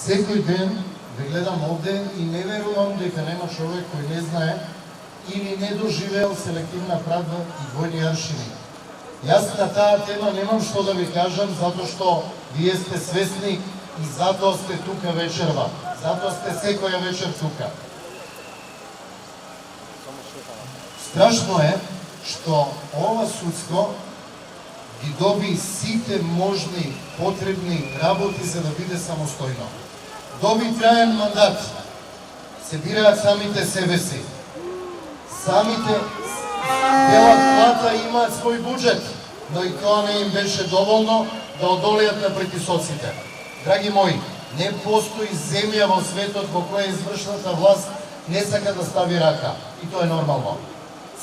Секој ден да гледам овде и не верувам дека нема човек кој не знае или не доживеел селективна правда и двојни аршини. Јас на таа тема немам што да ви кажам, затоа што вие сте свесни и затоа сте тука вечерва. Затоа сте секоја вечер тука. Страшно е што ова судство ги доби сите можни потребни работи за да биде самостојно. Доби траен мандат, се бираат самите себе си. Самите делат плата и имаат свој буџет, но и тоа не им беше доволно да одолеат на притисоците. Драги мои, не постои земја во светот во која извршната власт не сака да стави рака. И тоа е нормално.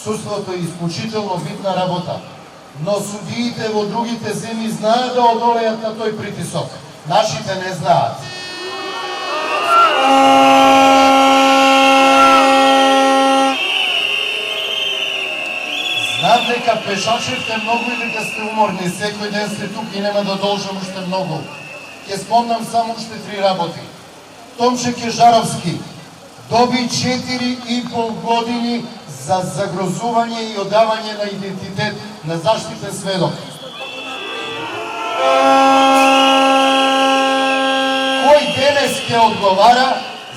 Судството е исклучително битна работа, но судиите во другите земји знаат да одолеат на тој притисок. Нашите не знаат. Знам дека пешачевте многу и дека сте уморни, секој ден сте тук и нема да должам уште многу. Ке спомнам само уште 3 работи. Томче Кежаровски доби 4,5 години за загрозување и одавање на идентитет на заштитен сведок. Кој денес ќе одговара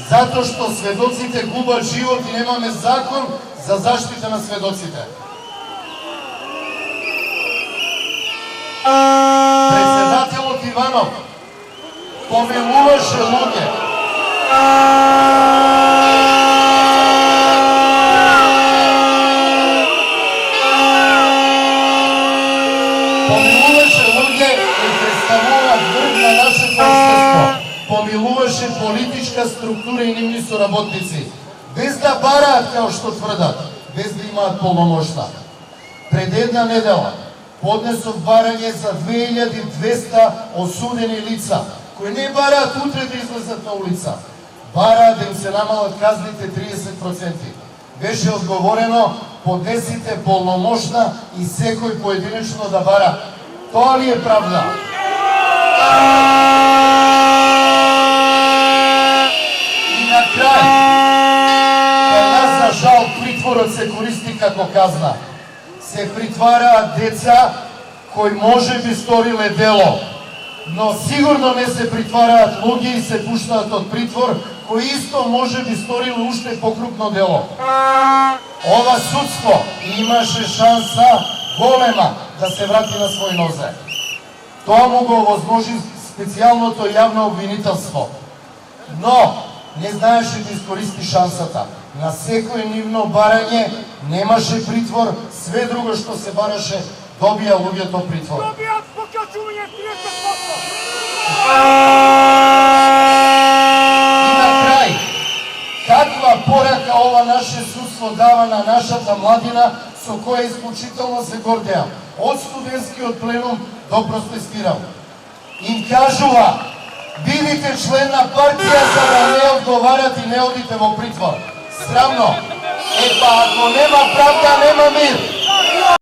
затоа што сведоците губат живот и немаме закон за заштита на сведоците? Председателот Иванов помилуваше луѓе. Помилуваше луѓе и представува врв на нашето општество. Помилуваше политичка структура и нивни соработници, без да бараат као што тврдат, без да имаат полномошта. Пред една недела поднесов барање за 2200 осудени лица, кои не бараат утре да излезат на улица, бараат да им се намалат казните 30%. Беше одговорено, поднесите полномошна и секој поединечно да бара. Тоа ли е правда? И на крај, кај нас за жал притворот се користи како казна. Се притвараат деца кои може би сториле дело, но сигурно не се притвараат луѓе и се пуштаат од притвор кои исто може би сториле уште покрупно дело. Ова судство имаше шанса голема да се врати на свој нозе. Тоа му го овозможи специјалното јавно обвинителство, но не знаеше да искористи шансата. На секој нивно барање немаше притвор, све друго што се бараше добија луѓето притвор. Добијат покачување 30%. И на крај, каква порака ова наше судство дава на нашата младина со која исклучително се гордеам, од студентскиот пленум до протестирам. Им кажува, бидите член на партија за да не одговарате и не одите во притвор. Срамно. Епа, ако нема правда, нема мир.